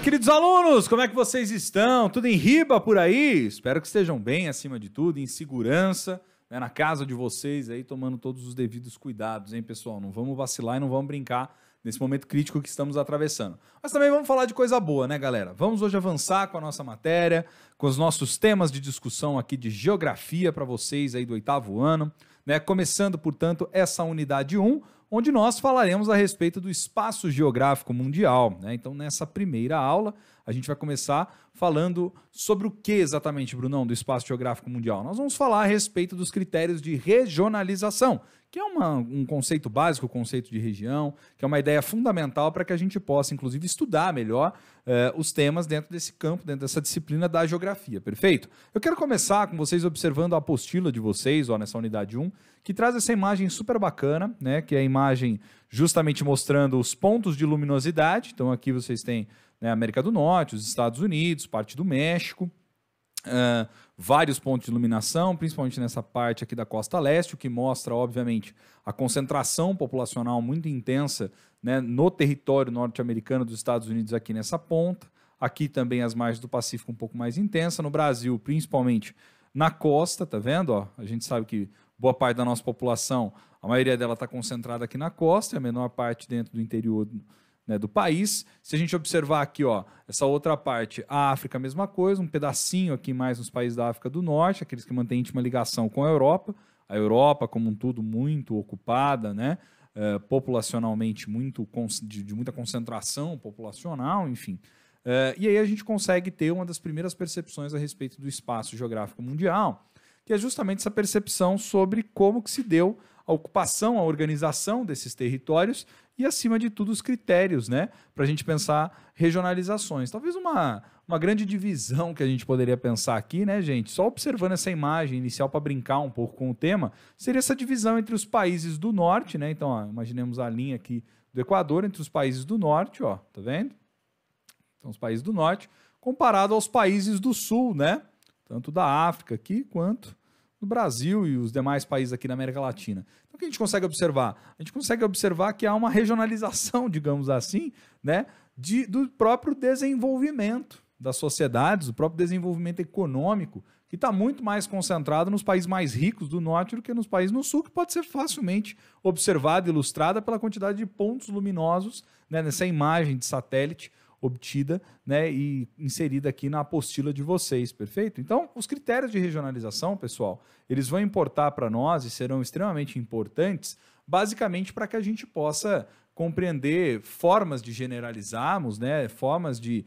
queridos alunos, como é que vocês estão? Tudo em riba por aí? Espero que estejam bem, acima de tudo, em segurança, né, na casa de vocês, aí tomando todos os devidos cuidados, hein, pessoal? Não vamos vacilar e não vamos brincar nesse momento crítico que estamos atravessando. Mas também vamos falar de coisa boa, né, galera? Vamos hoje avançar com a nossa matéria, com os nossos temas de discussão aqui de geografia para vocês aí do 8º ano, né? Começando, portanto, essa unidade 1, onde nós falaremos a respeito do espaço geográfico mundial, né? Então, nessa primeira aula, a gente vai começar falando sobre o que exatamente, Brunão, do espaço geográfico mundial. Nós vamos falar a respeito dos critérios de regionalização, que é um conceito básico, o conceito de região, que é uma ideia fundamental para que a gente possa, inclusive, estudar melhor os temas dentro desse campo, dentro dessa disciplina da geografia, perfeito? Eu quero começar com vocês observando a apostila de vocês, ó, nessa unidade 1, que traz essa imagem super bacana, né, que é a imagem justamente mostrando os pontos de luminosidade. Então aqui vocês têm, né, a América do Norte, os Estados Unidos, parte do México, vários pontos de iluminação, principalmente nessa parte aqui da costa leste, o que mostra, obviamente, a concentração populacional muito intensa, né, no território norte-americano dos Estados Unidos aqui nessa ponta. Aqui também as margens do Pacífico um pouco mais intensa. No Brasil, principalmente na costa, tá vendo? Ó, a gente sabe que boa parte da nossa população, a maioria dela está concentrada aqui na costa, e a menor parte dentro do interior, né, do país. Se a gente observar aqui, ó, essa outra parte, a África, a mesma coisa, um pedacinho aqui mais nos países da África do Norte, aqueles que mantêm íntima ligação com a Europa como um todo muito ocupada, né, populacionalmente de muita concentração populacional, enfim. E aí a gente consegue ter uma das primeiras percepções a respeito do espaço geográfico mundial, que é justamente essa percepção sobre como que se deu a ocupação, a organização desses territórios e, acima de tudo, os critérios, né, para a gente pensar regionalizações. Talvez uma grande divisão que a gente poderia pensar aqui, né, gente, só observando essa imagem inicial para brincar um pouco com o tema, seria essa divisão entre os países do norte, né? Então, ó, imaginemos a linha aqui do Equador entre os países do norte, ó, tá vendo? Então, os países do norte, comparado aos países do sul, né? Tanto da África aqui, quanto do Brasil e os demais países aqui da América Latina. Então, o que a gente consegue observar? A gente consegue observar que há uma regionalização, digamos assim, né, do próprio desenvolvimento das sociedades, do próprio desenvolvimento econômico, que está muito mais concentrado nos países mais ricos do norte do que nos países no sul, que pode ser facilmente observada e ilustrada pela quantidade de pontos luminosos, né, nessa imagem de satélite obtida, né, e inserida aqui na apostila de vocês, perfeito? Então, os critérios de regionalização, pessoal, eles vão importar para nós e serão extremamente importantes, basicamente para que a gente possa compreender formas de generalizarmos, né, formas de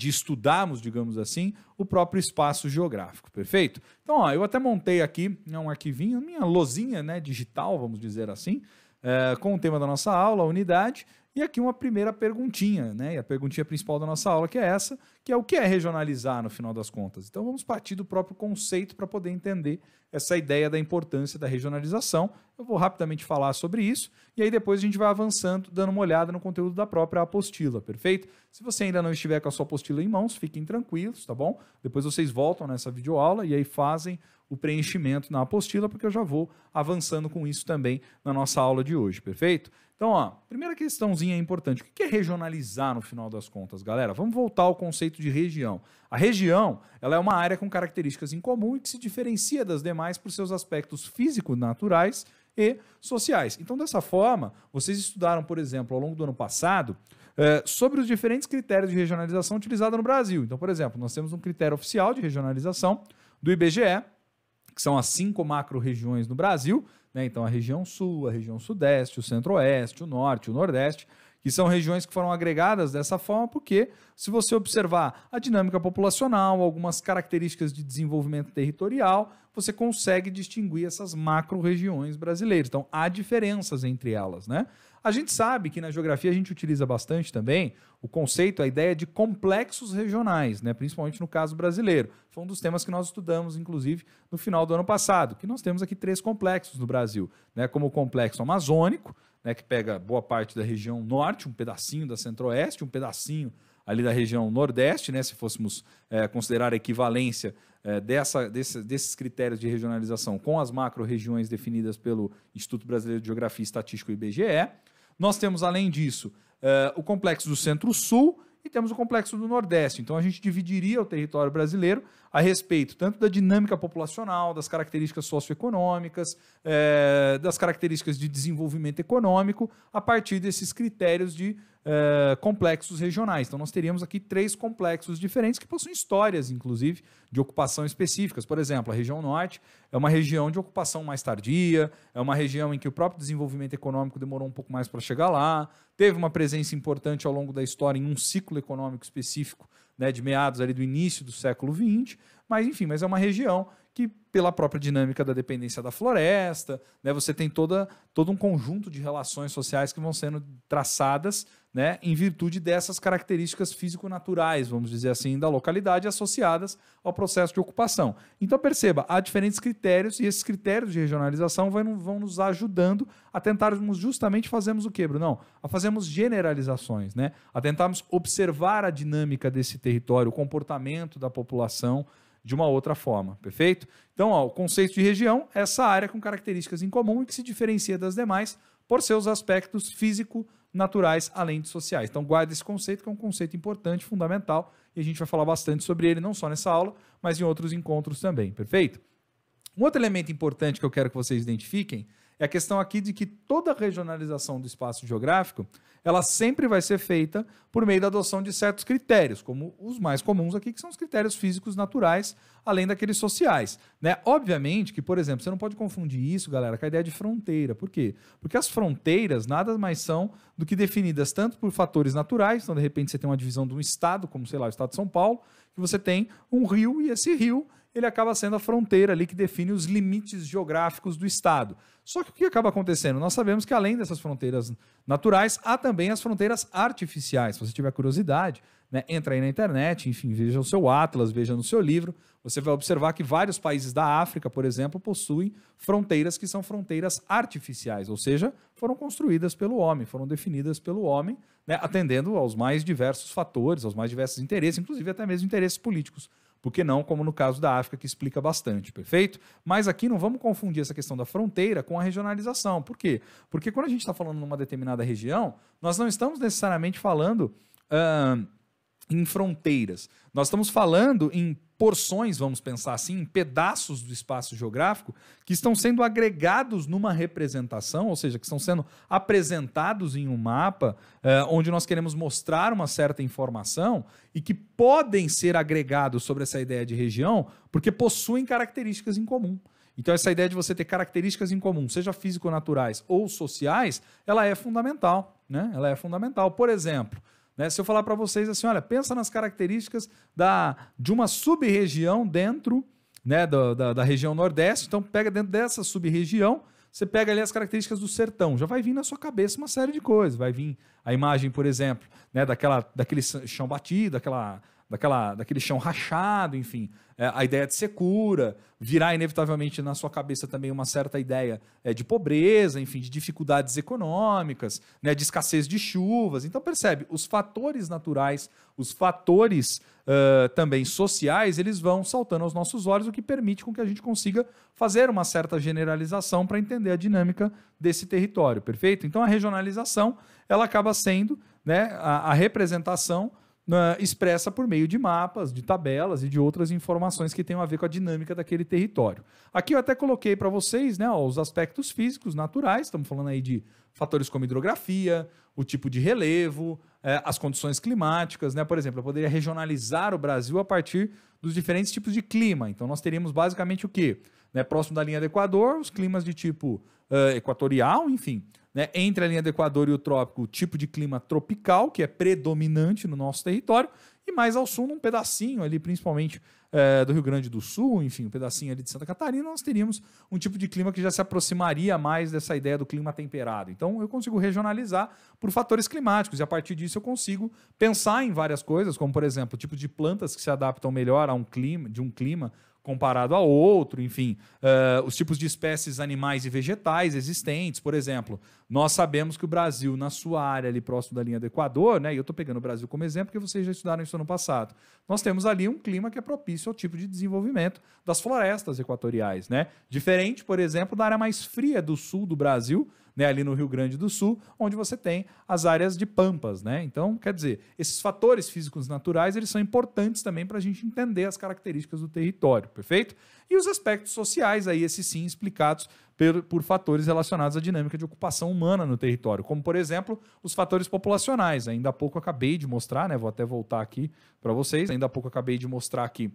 estudarmos, digamos assim, o próprio espaço geográfico, perfeito? Então, ó, eu até montei aqui um arquivinho, minha lozinha, né, digital, vamos dizer assim, com o tema da nossa aula, a unidade. E aqui uma primeira perguntinha, né? E a perguntinha principal da nossa aula, que é essa, que é o que é regionalizar no final das contas. Então vamos partir do próprio conceito para poder entender essa ideia da importância da regionalização. Eu vou rapidamente falar sobre isso e aí depois a gente vai avançando, dando uma olhada no conteúdo da própria apostila, perfeito? Se você ainda não estiver com a sua apostila em mãos, fiquem tranquilos, tá bom? Depois vocês voltam nessa videoaula e aí fazem o preenchimento na apostila, porque eu já vou avançando com isso também na nossa aula de hoje, perfeito? Então, ó, primeira questãozinha importante. O que é regionalizar no final das contas, galera? Vamos voltar ao conceito de região. A região, ela é uma área com características em comum e que se diferencia das demais por seus aspectos físicos, naturais e sociais. Então, dessa forma, vocês estudaram, por exemplo, ao longo do ano passado, sobre os diferentes critérios de regionalização utilizados no Brasil. Então, por exemplo, nós temos um critério oficial de regionalização do IBGE, que são as 5 macro-regiões no Brasil, né? Então a região sul, a região sudeste, o centro-oeste, o norte, o nordeste, que são regiões que foram agregadas dessa forma porque, se você observar a dinâmica populacional, algumas características de desenvolvimento territorial, você consegue distinguir essas macro-regiões brasileiras. Então, há diferenças entre elas, né? A gente sabe que na geografia a gente utiliza bastante também o conceito, a ideia de complexos regionais, né? Principalmente no caso brasileiro. Foi um dos temas que nós estudamos, inclusive, no final do ano passado, que nós temos aqui 3 complexos no Brasil, né? Como o complexo amazônico, né, que pega boa parte da região norte, um pedacinho da centro-oeste, um pedacinho ali da região nordeste, né, se fôssemos considerar a equivalência desses critérios de regionalização com as macro-regiões definidas pelo Instituto Brasileiro de Geografia e Estatística, o IBGE. Nós temos, além disso, o complexo do Centro-Sul e temos o complexo do Nordeste. Então a gente dividiria o território brasileiro a respeito tanto da dinâmica populacional, das características socioeconômicas, das características de desenvolvimento econômico, a partir desses critérios de complexos regionais. Então nós teríamos aqui 3 complexos diferentes que possuem histórias, inclusive, de ocupação específicas. Por exemplo, a região norte é uma região de ocupação mais tardia, é uma região em que o próprio desenvolvimento econômico demorou um pouco mais para chegar lá, teve uma presença importante ao longo da história em um ciclo econômico específico, né, de meados ali do início do século XX, mas enfim, mas é uma região que, pela própria dinâmica da dependência da floresta, né, você tem todo um conjunto de relações sociais que vão sendo traçadas, né, em virtude dessas características físico-naturais, vamos dizer assim, da localidade associadas ao processo de ocupação. Então perceba, há diferentes critérios e esses critérios de regionalização vão nos ajudando a tentarmos justamente fazermos o quê, Brunão? A fazermos generalizações, né? A tentarmos observar a dinâmica desse território, o comportamento da população de uma outra forma, perfeito? Então, ó, o conceito de região é essa área com características em comum e que se diferencia das demais por seus aspectos físico-naturais, além de sociais. Então, guarda esse conceito, que é um conceito importante, fundamental, e a gente vai falar bastante sobre ele, não só nessa aula, mas em outros encontros também, perfeito? Um outro elemento importante que eu quero que vocês identifiquem é a questão aqui de que toda regionalização do espaço geográfico, ela sempre vai ser feita por meio da adoção de certos critérios, como os mais comuns aqui, que são os critérios físicos naturais, além daqueles sociais, né? Obviamente que, por exemplo, você não pode confundir isso, galera, com a ideia de fronteira. Por quê? Porque as fronteiras nada mais são do que definidas tanto por fatores naturais, então de repente você tem uma divisão de um estado, como sei lá, o estado de São Paulo, que você tem um rio e esse rio ele acaba sendo a fronteira ali que define os limites geográficos do estado. Só que o que acaba acontecendo? Nós sabemos que além dessas fronteiras naturais, há também as fronteiras artificiais. Se você tiver curiosidade, né, entra aí na internet, enfim, veja o seu atlas, veja no seu livro, você vai observar que vários países da África, por exemplo, possuem fronteiras que são fronteiras artificiais, ou seja, foram construídas pelo homem, foram definidas pelo homem, né, atendendo aos mais diversos fatores, aos mais diversos interesses, inclusive até mesmo interesses políticos. Por que não, como no caso da África, que explica bastante, perfeito? Mas aqui não vamos confundir essa questão da fronteira com a regionalização. Por quê? Porque quando a gente está falando numa determinada região, nós não estamos necessariamente falando em fronteiras. Nós estamos falando em porções, vamos pensar assim, em pedaços do espaço geográfico que estão sendo agregados numa representação, ou seja, que estão sendo apresentados em um mapa onde nós queremos mostrar uma certa informação e que podem ser agregados sobre essa ideia de região porque possuem características em comum. Então essa ideia de você ter características em comum, seja físico-naturais ou sociais, ela é fundamental, né? Ela é fundamental. Por exemplo, né, se eu falar para vocês assim, olha, pensa nas características de uma sub-região dentro, né, da região Nordeste, então pega dentro dessa sub-região, você pega ali as características do sertão, já vai vir na sua cabeça uma série de coisas, vai vir a imagem, por exemplo, né, daquele chão batido, daquele chão rachado, enfim, a ideia de secura, virá inevitavelmente na sua cabeça também uma certa ideia de pobreza, enfim, de dificuldades econômicas, né, de escassez de chuvas. Então percebe, os fatores naturais, os fatores também sociais, eles vão saltando aos nossos olhos, o que permite com que a gente consiga fazer uma certa generalização para entender a dinâmica desse território, perfeito? Então a regionalização, ela acaba sendo, né, a representação expressa por meio de mapas, de tabelas e de outras informações que tenham a ver com a dinâmica daquele território. Aqui eu até coloquei para vocês, né, os aspectos físicos naturais, estamos falando aí de fatores como hidrografia, o tipo de relevo, as condições climáticas, né? Por exemplo, eu poderia regionalizar o Brasil a partir dos diferentes tipos de clima. Então nós teríamos basicamente o quê? Né, próximo da linha do Equador, os climas de tipo equatorial, enfim. Né, entre a linha do Equador e o trópico, o tipo de clima tropical, que é predominante no nosso território, e mais ao sul, num pedacinho ali, principalmente do Rio Grande do Sul, enfim, um pedacinho ali de Santa Catarina, nós teríamos um tipo de clima que já se aproximaria mais dessa ideia do clima temperado. Então, eu consigo regionalizar por fatores climáticos, e a partir disso eu consigo pensar em várias coisas, como, por exemplo, tipos de plantas que se adaptam melhor a um clima comparado a outro, enfim, os tipos de espécies animais e vegetais existentes, por exemplo. Nós sabemos que o Brasil, na sua área ali próximo da linha do Equador, né, e eu estou pegando o Brasil como exemplo porque vocês já estudaram isso no passado, nós temos ali um clima que é propício ao tipo de desenvolvimento das florestas equatoriais, né? Diferente, por exemplo, da área mais fria do sul do Brasil, né, ali no Rio Grande do Sul, onde você tem as áreas de pampas, né? Então, quer dizer, esses fatores físicos naturais, eles são importantes também para a gente entender as características do território, perfeito? E os aspectos sociais, aí, esses sim, explicados por fatores relacionados à dinâmica de ocupação humana no território, como, por exemplo, os fatores populacionais. Ainda há pouco eu acabei de mostrar, né? Vou até voltar aqui para vocês. Ainda há pouco eu acabei de mostrar aqui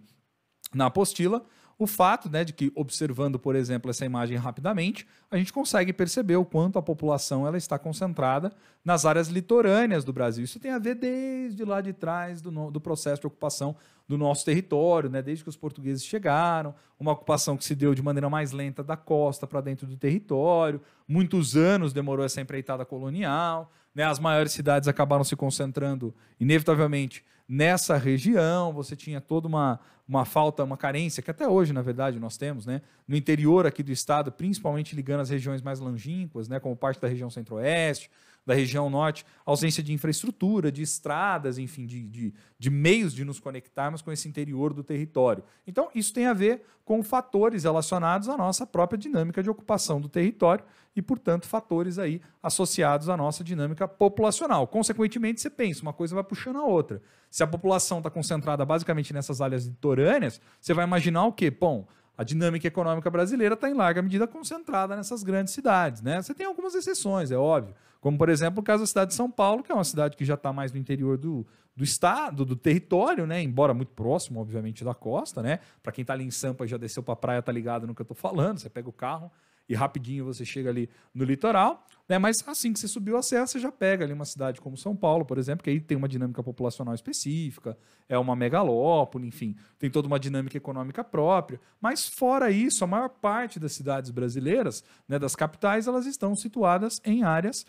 na apostila o fato, né, de que, observando, por exemplo, essa imagem rapidamente, a gente consegue perceber o quanto a população ela está concentrada nas áreas litorâneas do Brasil. Isso tem a ver desde lá de trás do processo de ocupação do nosso território, né, desde que os portugueses chegaram, uma ocupação que se deu de maneira mais lenta da costa para dentro do território, muitos anos demorou essa empreitada colonial, né, as maiores cidades acabaram se concentrando, inevitavelmente, nessa região. Você tinha toda uma falta, uma carência, que até hoje, na verdade, nós temos, né, no interior aqui do estado, principalmente ligando as regiões mais longínquas, né, como parte da região centro-oeste, da região norte, ausência de infraestrutura, de estradas, enfim, de meios de nos conectarmos com esse interior do território. Então, isso tem a ver com fatores relacionados à nossa própria dinâmica de ocupação do território e, portanto, fatores aí associados à nossa dinâmica populacional. Consequentemente, você pensa, uma coisa vai puxando a outra. Se a população está concentrada basicamente nessas áreas litorâneas, você vai imaginar o quê? Bom, a dinâmica econômica brasileira está em larga medida concentrada nessas grandes cidades, né? Você tem algumas exceções, é óbvio, como por exemplo o caso da cidade de São Paulo, que é uma cidade que já está mais no interior do estado, do território, né? Embora muito próximo, obviamente, da costa, né? Para quem está ali em Sampa e já desceu para a praia, tá ligado no que eu estou falando. Você pega o carro e rapidinho você chega ali no litoral, né? Mas assim que você subiu a serra, você já pega ali uma cidade como São Paulo, por exemplo, que aí tem uma dinâmica populacional específica, é uma megalópole, enfim, tem toda uma dinâmica econômica própria. Mas fora isso, a maior parte das cidades brasileiras, né, das capitais, elas estão situadas em áreas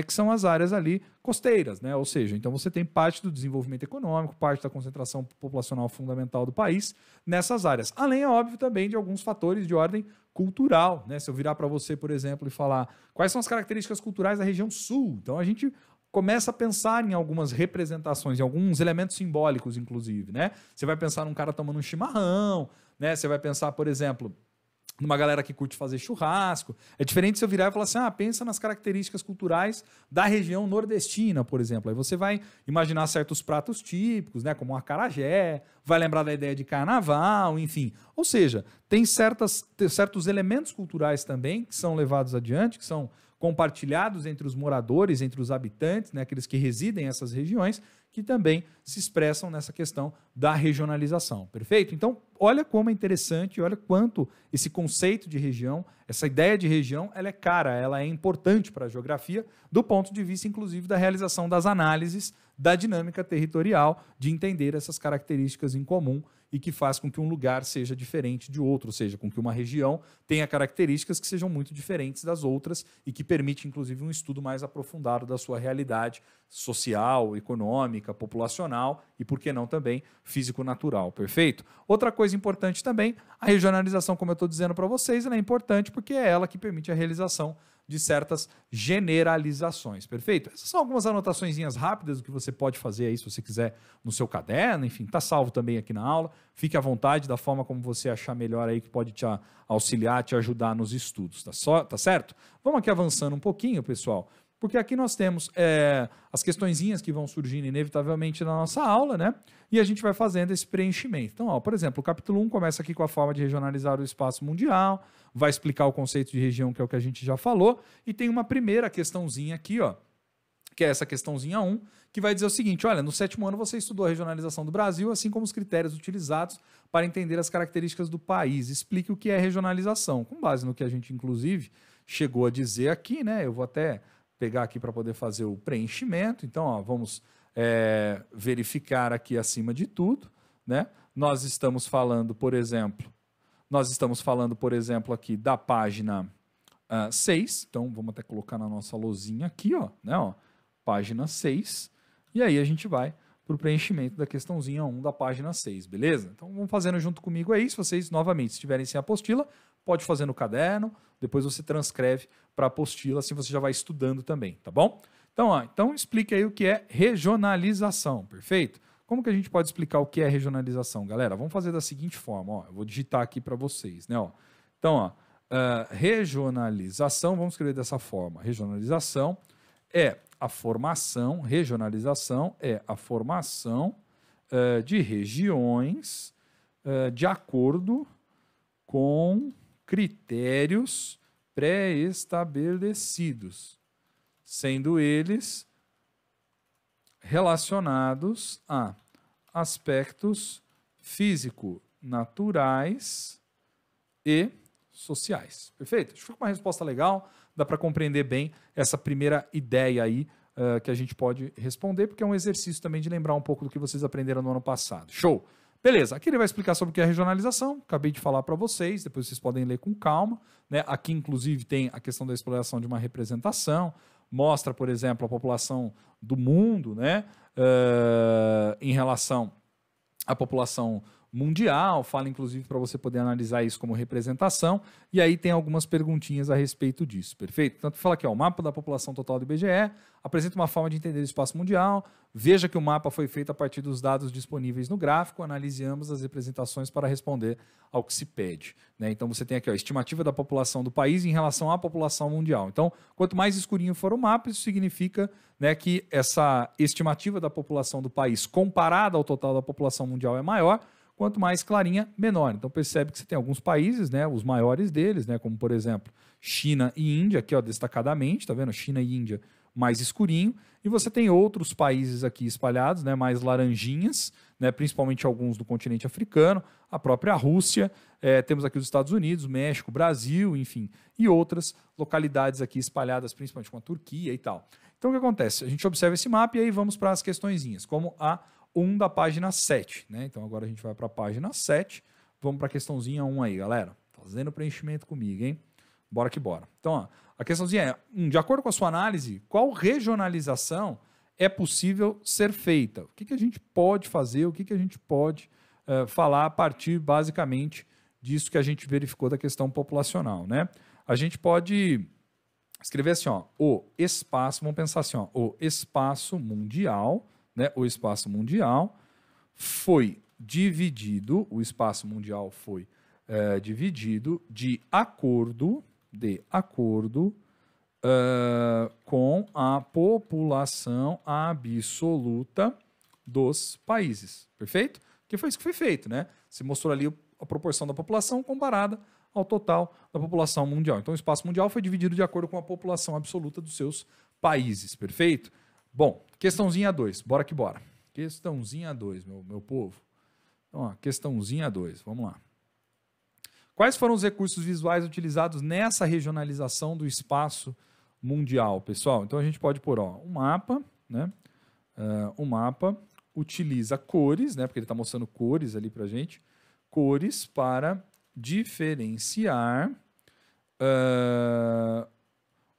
que são as áreas ali costeiras, né? Ou seja, então você tem parte do desenvolvimento econômico, parte da concentração populacional fundamental do país nessas áreas. Além, é óbvio, também de alguns fatores de ordem cultural, né? Se eu virar para você, por exemplo, e falar quais são as características culturais da região sul, então a gente começa a pensar em algumas representações, em alguns elementos simbólicos, inclusive, né? Você vai pensar num cara tomando um chimarrão, né? Você vai pensar, por exemplo, numa galera que curte fazer churrasco. É diferente se eu virar e falar assim, pensa nas características culturais da região nordestina, por exemplo. Aí você vai imaginar certos pratos típicos, né, como o acarajé, vai lembrar da ideia de carnaval, enfim. Ou seja, tem certos elementos culturais também que são levados adiante, que são compartilhados entre os moradores, entre os habitantes, né, aqueles que residem nessas regiões, que também se expressam nessa questão da regionalização, perfeito? Então, olha como é interessante, olha quanto esse conceito de região, essa ideia de região, ela é cara, ela é importante para a geografia, do ponto de vista, inclusive, da realização das análises da dinâmica territorial, de entender essas características em comum e que faz com que um lugar seja diferente de outro, ou seja, com que uma região tenha características que sejam muito diferentes das outras e que permite, inclusive, um estudo mais aprofundado da sua realidade social, econômica, populacional e, por que não, também físico-natural, perfeito? Outra coisa importante também, a regionalização, como eu estou dizendo para vocês, ela é importante porque é ela que permite a realização de certas generalizações, perfeito? Essas são algumas anotaçõezinhas rápidas do que você pode fazer aí, se você quiser, no seu caderno, enfim, está salvo também aqui na aula, fique à vontade da forma como você achar melhor aí, que pode te auxiliar, te ajudar nos estudos, tá certo? Vamos aqui avançando um pouquinho, pessoal, porque aqui nós temos as questõezinhas que vão surgindo inevitavelmente na nossa aula, né? E a gente vai fazendo esse preenchimento. Então, por exemplo, o capítulo 1 começa aqui com a forma de regionalizar o espaço mundial, vai explicar o conceito de região, que é o que a gente já falou, e tem uma primeira questãozinha aqui, que é essa questãozinha 1, que vai dizer o seguinte, olha, no 7º ano você estudou a regionalização do Brasil, assim como os critérios utilizados para entender as características do país. Explique o que é regionalização, com base no que a gente, inclusive, chegou a dizer aqui, né? Eu vou até pegar aqui para poder fazer o preenchimento. Então, vamos verificar aqui acima de tudo, né? Nós estamos falando, por exemplo, aqui da página 6. Então, vamos até colocar na nossa lousinha aqui, página 6. E aí a gente vai para o preenchimento da questãozinha 1 da página 6, beleza? Então, vamos fazendo junto comigo aí. Se vocês, novamente, estiverem sem apostila, pode fazer no caderno, depois você transcreve para a apostila, assim você já vai estudando também, tá bom? Então explique aí o que é regionalização, perfeito? Como que a gente pode explicar o que é regionalização, galera? Vamos fazer da seguinte forma, eu vou digitar aqui para vocês, né? Então, Regionalização, vamos escrever dessa forma. Regionalização é a formação, regionalização é a formação de regiões de acordo com critérios pré-estabelecidos, sendo eles relacionados a aspectos físico-naturais e sociais. Perfeito? Acho que foi uma resposta legal, dá para compreender bem essa primeira ideia aí que a gente pode responder, porque é um exercício também de lembrar um pouco do que vocês aprenderam no ano passado. Show! Beleza, aqui ele vai explicar sobre o que é regionalização, acabei de falar para vocês, depois vocês podem ler com calma, né? Aqui, inclusive, tem a questão da exploração de uma representação, mostra, por exemplo, a população do mundo, né? Em relação à população mundial, fala inclusive para você poder analisar isso como representação, e aí tem algumas perguntinhas a respeito disso, perfeito? Tanto fala aqui, ó, o mapa da população total do IBGE apresenta uma forma de entender o espaço mundial, veja que o mapa foi feito a partir dos dados disponíveis no gráfico, analise ambas as representações para responder ao que se pede, né? Então você tem aqui ó, a estimativa da população do país em relação à população mundial. Então, quanto mais escurinho for o mapa, isso significa, né, que essa estimativa da população do país comparada ao total da população mundial é maior. Quanto mais clarinha, menor. Então percebe que você tem alguns países, né, os maiores deles, né, como por exemplo China e Índia, aqui ó, destacadamente, tá vendo? China e Índia mais escurinho, e você tem outros países aqui espalhados, né, mais laranjinhas, né, principalmente alguns do continente africano, a própria Rússia, temos aqui os Estados Unidos, México, Brasil, enfim, e outras localidades aqui espalhadas, principalmente com a Turquia e tal. Então o que acontece? A gente observa esse mapa e aí vamos para as questõezinhas, como a 1 da página 7, né? Então agora a gente vai para a página 7, vamos para a questãozinha 1 aí, galera. Fazendo preenchimento comigo, hein? Bora que bora. Então, ó, a questãozinha é, de acordo com a sua análise, qual regionalização é possível ser feita? O que a gente pode fazer, o que a gente pode falar a partir, basicamente, disso que a gente verificou da questão populacional, né? A gente pode escrever assim, ó, o espaço, vamos pensar assim, ó, o espaço mundial, né, o espaço mundial foi dividido, o espaço mundial foi dividido de acordo com a população absoluta dos países. Perfeito? Que foi isso que foi feito, né? Se mostrou ali a proporção da população comparada ao total da população mundial. Então o espaço mundial foi dividido de acordo com a população absoluta dos seus países. Perfeito? Bom, questãozinha 2, bora que bora. Questãozinha 2, meu povo. Então, ó, questãozinha 2, vamos lá. Quais foram os recursos visuais utilizados nessa regionalização do espaço mundial, pessoal? Então a gente pode pôr ó, um mapa, né? O mapa utiliza cores, né? Porque ele está mostrando cores ali para a gente. Cores para diferenciar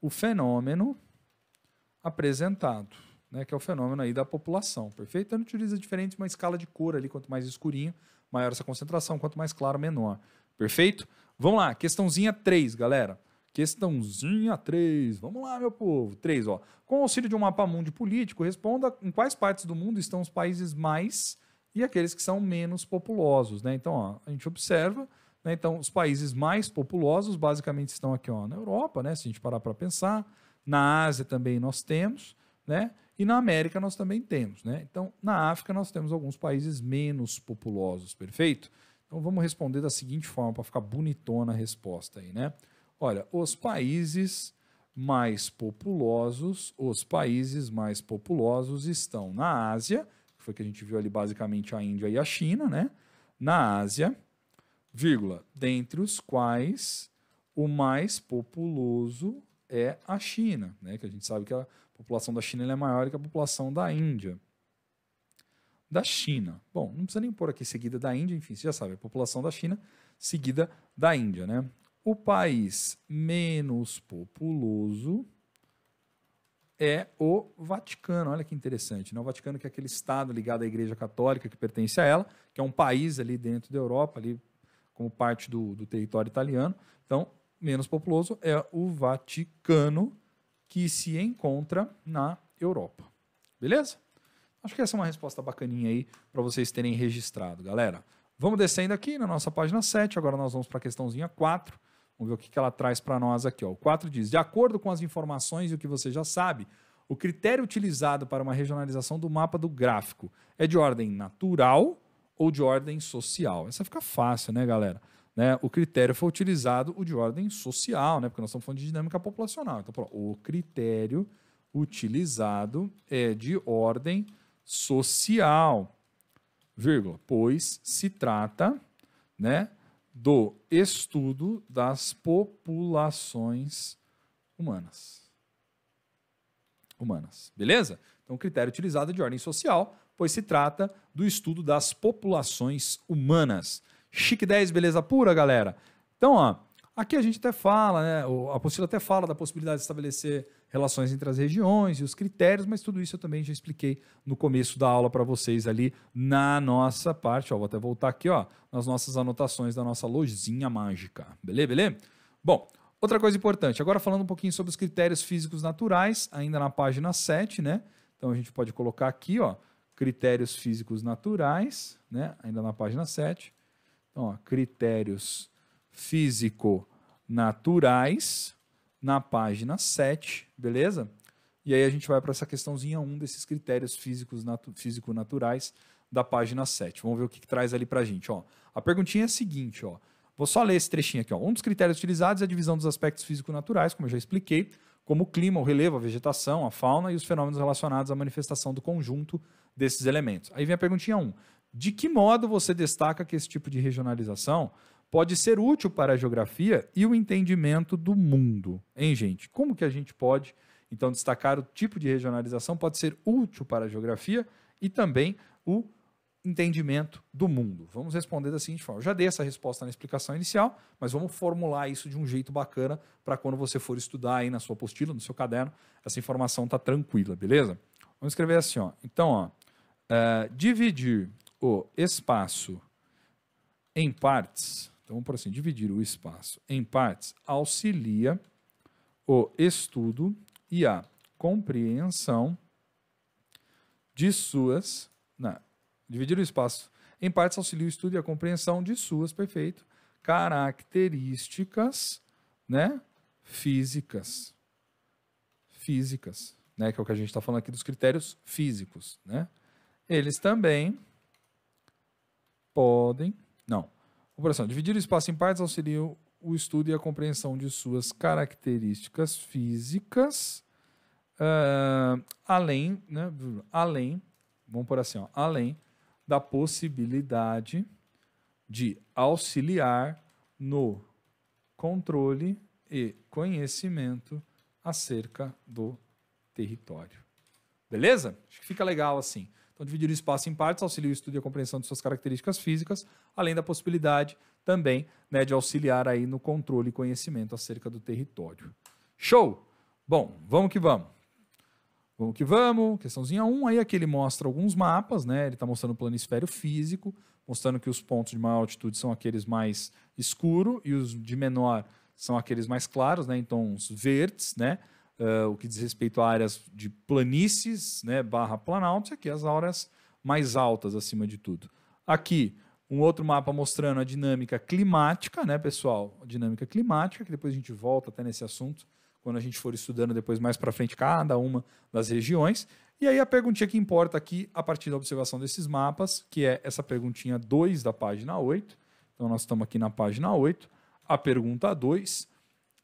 o fenômeno apresentado, né, que é o fenômeno aí da população, perfeito? Então, ele utiliza diferente uma escala de cor ali, quanto mais escurinho, maior essa concentração, quanto mais claro, menor, perfeito? Vamos lá, questãozinha 3, galera. Questãozinha 3, vamos lá, meu povo. 3, ó. Com o auxílio de um mapa mundi político, responda em quais partes do mundo estão os países mais e aqueles que são menos populosos, né? Então, ó, a gente observa, né, então, os países mais populosos basicamente estão aqui, ó, na Europa, né, se a gente parar para pensar. Na Ásia também nós temos, né? E na América nós também temos, né? Então, na África nós temos alguns países menos populosos, perfeito? Então, vamos responder da seguinte forma, para ficar bonitona a resposta aí, né? Olha, os países mais populosos estão na Ásia, que foi que a gente viu ali basicamente a Índia e a China, né? Na Ásia, vírgula, dentre os quais o mais populoso é a China, né? Que a gente sabe que a população da China é maior que a população da Índia. Da China. Bom, não precisa nem pôr aqui seguida da Índia, enfim, você já sabe, a população da China seguida da Índia, né? O país menos populoso é o Vaticano. Olha que interessante, né? O Vaticano que é aquele estado ligado à Igreja Católica que pertence a ela, que é um país ali dentro da Europa, ali como parte do território italiano. Então, menos populoso é o Vaticano, que se encontra na Europa. Beleza? Acho que essa é uma resposta bacaninha aí para vocês terem registrado, galera. Vamos descendo aqui na nossa página 7, agora nós vamos para a questãozinha 4. Vamos ver o que ela traz para nós aqui. Ó. O 4 diz, de acordo com as informações e o que você já sabe, o critério utilizado para uma regionalização do mapa do gráfico é de ordem natural ou de ordem social? Essa fica fácil, né, galera? Né? O critério foi utilizado o de ordem social, né? Porque nós estamos falando de dinâmica populacional. Então, o critério utilizado é de ordem social, vírgula, pois se trata, né, do estudo das populações humanas. Beleza? Então, o critério utilizado é de ordem social, pois se trata do estudo das populações humanas. Chique 10, beleza pura, galera? Então, ó, aqui a gente até fala, né? A apostila até fala da possibilidade de estabelecer relações entre as regiões e os critérios, mas tudo isso eu também já expliquei no começo da aula para vocês ali na nossa parte. Ó, vou até voltar aqui, ó, nas nossas anotações da nossa lojinha mágica. Beleza? Bom, outra coisa importante, agora falando um pouquinho sobre os critérios físicos naturais, ainda na página 7, né? Então a gente pode colocar aqui, ó, critérios físicos naturais, né? Ainda na página 7. Então, ó, critérios físico-naturais na página 7, beleza? E aí a gente vai para essa questãozinha 1 desses critérios físico-naturais da página 7. Vamos ver o que traz ali para a gente. Ó. A perguntinha é a seguinte, ó. Vou só ler esse trechinho aqui. Ó. Um dos critérios utilizados é a divisão dos aspectos físico-naturais, como eu já expliquei, como o clima, o relevo, a vegetação, a fauna e os fenômenos relacionados à manifestação do conjunto desses elementos. Aí vem a perguntinha 1. De que modo você destaca que esse tipo de regionalização pode ser útil para a geografia e o entendimento do mundo? Hein, gente? Como que a gente pode, então, destacar o tipo de regionalização pode ser útil para a geografia e também o entendimento do mundo? Vamos responder da seguinte forma. Eu já dei essa resposta na explicação inicial, mas vamos formular isso de um jeito bacana para quando você for estudar aí na sua apostila, no seu caderno, essa informação tá tranquila, beleza? Vamos escrever assim, ó. Então, ó, dividir o espaço em partes, então vamos por assim, dividir o espaço em partes auxilia o estudo e a compreensão de suas... dividir o espaço em partes auxilia o estudo e a compreensão de suas, perfeito, características, né, físicas, né, que é o que a gente está falando aqui dos critérios físicos, né? Eles também podem... dividir o espaço em partes auxilia o estudo e a compreensão de suas características físicas, além, vamos por assim, ó, além da possibilidade de auxiliar no controle e conhecimento acerca do território. Beleza? Acho que fica legal assim. Então, dividir o espaço em partes auxilia o estudo e a compreensão de suas características físicas, além da possibilidade também, né, de auxiliar aí no controle e conhecimento acerca do território. Show! Bom, vamos que vamos. Vamos que vamos. Questãozinha 1, aí aqui ele mostra alguns mapas, né? Ele está mostrando o planisfério físico, mostrando que os pontos de maior altitude são aqueles mais escuros e os de menor são aqueles mais claros, né? Em tons verdes, né? O que diz respeito a áreas de planícies, né, / planaltos, e aqui as áreas mais altas acima de tudo. Aqui, um outro mapa mostrando a dinâmica climática, né, pessoal? A dinâmica climática, que depois a gente volta até nesse assunto, quando a gente for estudando depois mais para frente cada uma das regiões. E aí a perguntinha que importa aqui, a partir da observação desses mapas, que é essa perguntinha 2 da página 8. Então, nós estamos aqui na página 8. A pergunta 2...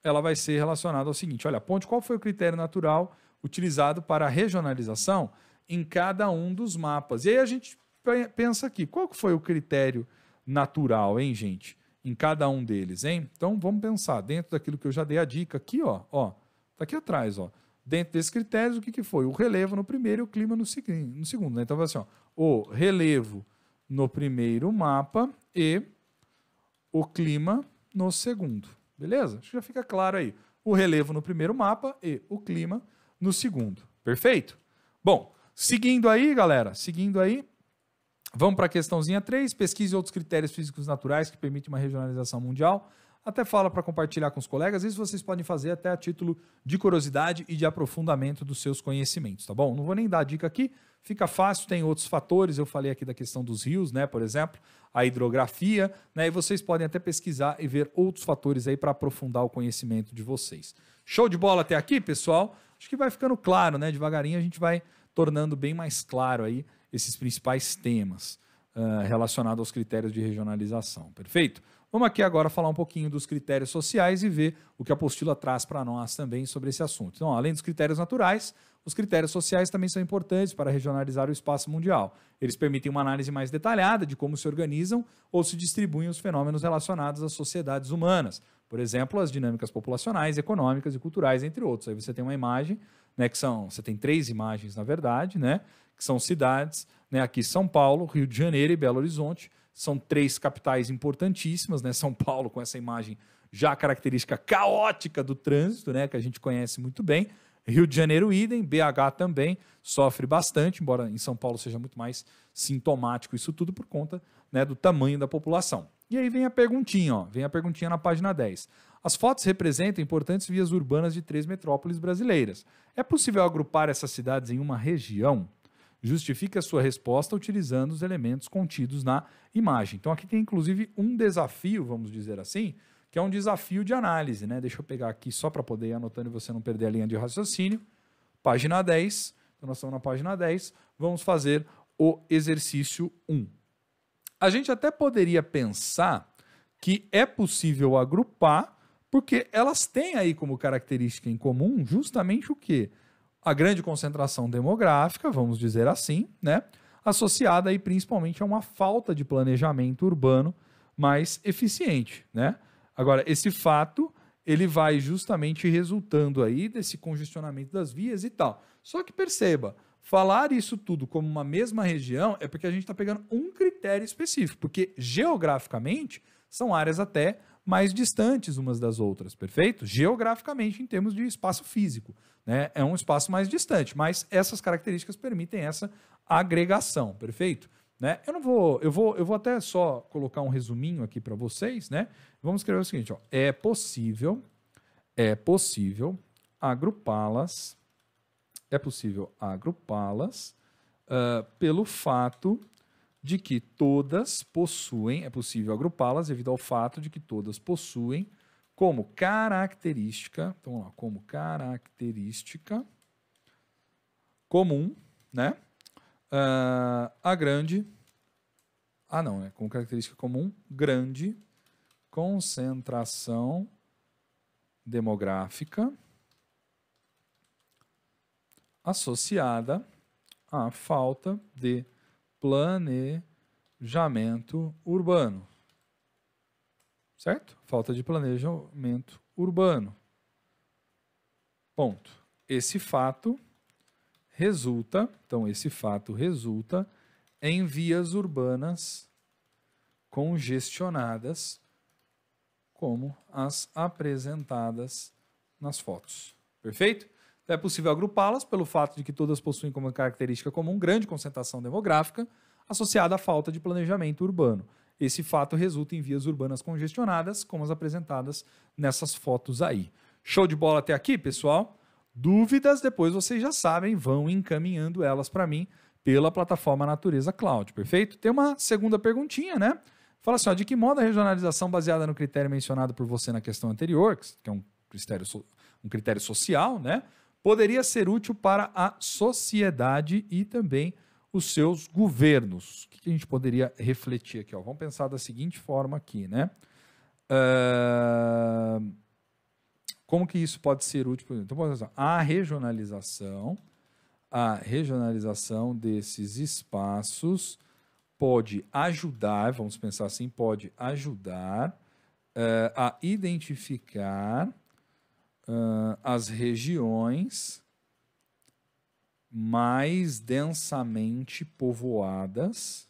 ela vai ser relacionada ao seguinte, olha, aponte qual foi o critério natural utilizado para a regionalização em cada um dos mapas. E aí a gente pensa aqui, qual foi o critério natural, hein, gente? Em cada um deles, hein? Então, vamos pensar, dentro daquilo que eu já dei a dica aqui, ó, tá aqui atrás, ó. Dentro desses critérios, o que foi? O relevo no primeiro e o clima no segundo, né? Então, vai assim, ó, o relevo no primeiro mapa e o clima no segundo. Beleza? Acho que já fica claro aí. O relevo no primeiro mapa e o clima no segundo. Perfeito? Bom, seguindo aí, galera, vamos para a questãozinha 3. Pesquise outros critérios físicos naturais que permitem uma regionalização mundial. até fala para compartilhar com os colegas. Isso vocês podem fazer até a título de curiosidade e de aprofundamento dos seus conhecimentos, tá bom? Não vou nem dar dica aqui, fica fácil, tem outros fatores. Eu falei aqui da questão dos rios, né, por exemplo, a hidrografia, né, e vocês podem até pesquisar e ver outros fatores aí para aprofundar o conhecimento de vocês. Show de bola até aqui, pessoal? Acho que vai ficando claro, né? Devagarinho a gente vai tornando bem mais claro aí esses principais temas relacionados aos critérios de regionalização, perfeito? Vamos aqui agora falar um pouquinho dos critérios sociais e ver o que a apostila traz para nós também sobre esse assunto. Então, além dos critérios naturais, os critérios sociais também são importantes para regionalizar o espaço mundial. Eles permitem uma análise mais detalhada de como se organizam ou se distribuem os fenômenos relacionados às sociedades humanas. Por exemplo, as dinâmicas populacionais, econômicas e culturais, entre outros. Aí você tem uma imagem, né, você tem 3 imagens, na verdade, né, que são cidades, né, aqui São Paulo, Rio de Janeiro e Belo Horizonte. São 3 capitais importantíssimas, né? São Paulo com essa imagem já característica caótica do trânsito, né? Que a gente conhece muito bem. Rio de Janeiro, idem, BH também sofre bastante, embora em São Paulo seja muito mais sintomático isso tudo por conta, né, do tamanho da população. E aí vem a perguntinha, ó, vem a perguntinha na página 10. As fotos representam importantes vias urbanas de 3 metrópoles brasileiras. É possível agrupar essas cidades em uma região? Justifique a sua resposta utilizando os elementos contidos na imagem. Então aqui tem inclusive um desafio, vamos dizer assim, que é um desafio de análise, né? Deixa eu pegar aqui só para poder ir anotando e você não perder a linha de raciocínio. Página 10, então nós estamos na página 10, vamos fazer o exercício 1. A gente até poderia pensar que é possível agrupar, porque elas têm aí como característica em comum justamente o quê? A grande concentração demográfica, vamos dizer assim, né? Associada aí principalmente a uma falta de planejamento urbano mais eficiente, né? Agora, esse fato, ele vai justamente resultando aí desse congestionamento das vias e tal. Só que perceba, falar isso tudo como uma mesma região é porque a gente está pegando um critério específico, porque geograficamente são áreas até mais distantes umas das outras, perfeito? Geograficamente, em termos de espaço físico, né? É um espaço mais distante, mas essas características permitem essa agregação, perfeito? Né? Eu vou até só colocar um resuminho aqui para vocês, né? Vamos escrever o seguinte, ó, é possível agrupá-las, pelo fato de que todas possuem, é possível agrupá-las devido ao fato de que todas possuem como característica, então vamos lá, como característica comum, né? Como característica comum, grande concentração demográfica associada à falta de planejamento urbano. Certo? Falta de planejamento urbano. Ponto. Esse fato resulta em vias urbanas congestionadas, como as apresentadas nas fotos. Perfeito? Então é possível agrupá-las pelo fato de que todas possuem como característica comum grande concentração demográfica associada à falta de planejamento urbano. Esse fato resulta em vias urbanas congestionadas, como as apresentadas nessas fotos aí. Show de bola até aqui, pessoal? Dúvidas, depois vocês já sabem, vão encaminhando elas para mim pela plataforma Natureza Cloud, perfeito? Tem uma segunda perguntinha, né? Fala assim, ó, de que modo a regionalização baseada no critério mencionado por você na questão anterior, que é um critério social, né, poderia ser útil para a sociedade e também os seus governos? O que a gente poderia refletir aqui? Ó? Vamos pensar da seguinte forma aqui, né? Como que isso pode ser útil? Então, a regionalização desses espaços pode ajudar, vamos pensar assim, pode ajudar a identificar as regiões mais densamente povoadas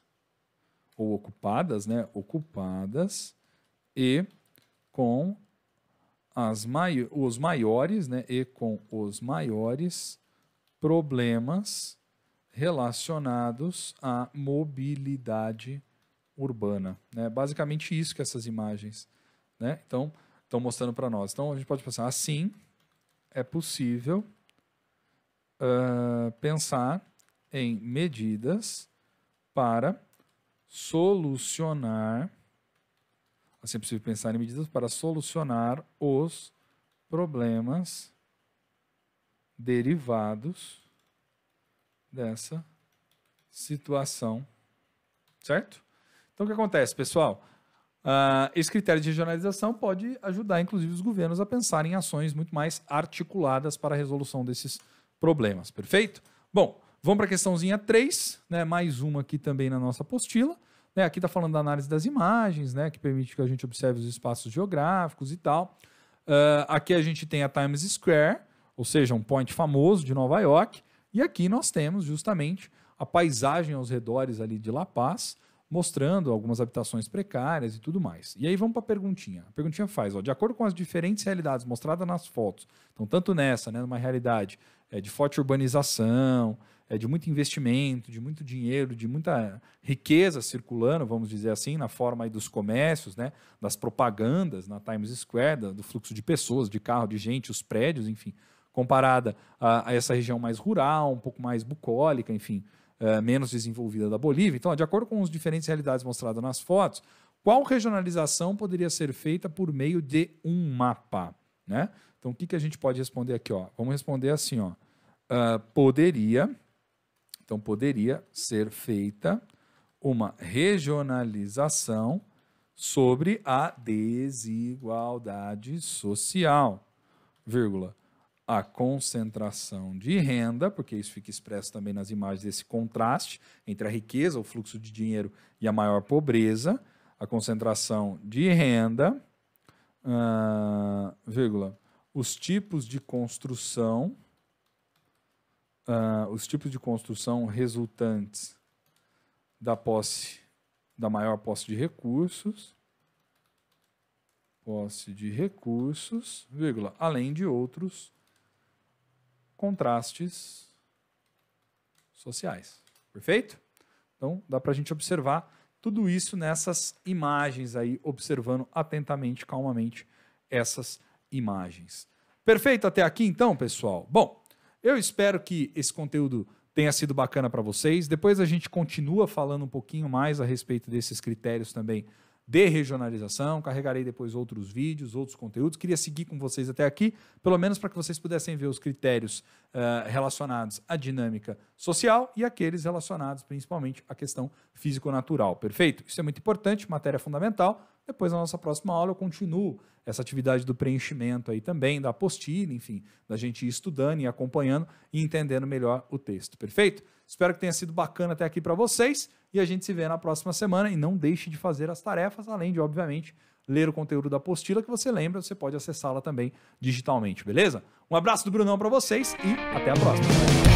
ou ocupadas, né? Ocupadas e com os maiores, né? E com os maiores problemas relacionados à mobilidade urbana, né? Basicamente isso que essas imagens né? Então, estão mostrando para nós. Então, a gente pode pensar assim, é possível pensar em medidas para solucionar, assim é possível pensar em medidas para solucionar os problemas derivados dessa situação, certo? Então, o que acontece, pessoal? Esse critério de regionalização pode ajudar, inclusive, os governos a pensar em ações muito mais articuladas para a resolução desses problemas, perfeito? Bom, vamos para a questãozinha 3, né? Mais uma aqui também na nossa apostila. Né? Aqui está falando da análise das imagens, né? Que permite que a gente observe os espaços geográficos e tal. Aqui a gente tem a Times Square, ou seja, um point famoso de Nova York. E aqui nós temos justamente a paisagem aos redores ali de La Paz, mostrando algumas habitações precárias e tudo mais. E aí vamos para a perguntinha. A perguntinha faz, de acordo com as diferentes realidades mostradas nas fotos, então tanto nessa, né, numa realidade de forte urbanização, de muito investimento, de muito dinheiro, de muita riqueza circulando, vamos dizer assim, na forma aí dos comércios, né, das propagandas na Times Square, do fluxo de pessoas, de carro, de gente, os prédios, enfim, comparada a essa região mais rural, um pouco mais bucólica, enfim, menos desenvolvida da Bolívia. Então, de acordo com as diferentes realidades mostradas nas fotos, qual regionalização poderia ser feita por meio de um mapa? Né? Então, o que a gente pode responder aqui? Vamos responder assim, poderia ser feita uma regionalização sobre a desigualdade social, vírgula, a concentração de renda, porque isso fica expresso também nas imagens desse contraste entre a riqueza, o fluxo de dinheiro e a maior pobreza, a concentração de renda, vírgula, os tipos de construção resultantes da maior posse de recursos, vírgula, além de outros contrastes sociais. Perfeito? Então, dá para a gente observar tudo isso nessas imagens aí, observando atentamente, calmamente, essas imagens. Perfeito até aqui, então, pessoal? Bom, eu espero que esse conteúdo tenha sido bacana para vocês. Depois a gente continua falando um pouquinho mais a respeito desses critérios também de regionalização, carregarei depois outros vídeos, outros conteúdos. Queria seguir com vocês até aqui, pelo menos para que vocês pudessem ver os critérios relacionados à dinâmica social e aqueles relacionados principalmente à questão físico-natural. Perfeito? Isso é muito importante, matéria fundamental. Depois, na nossa próxima aula, eu continuo essa atividade do preenchimento aí também, da apostila, enfim, da gente ir estudando e acompanhando e entendendo melhor o texto. Perfeito? Espero que tenha sido bacana até aqui para vocês e a gente se vê na próxima semana. E não deixe de fazer as tarefas, além de, obviamente, ler o conteúdo da apostila, que você lembra, você pode acessá-la também digitalmente, beleza? Um abraço do Brunão para vocês e até a próxima.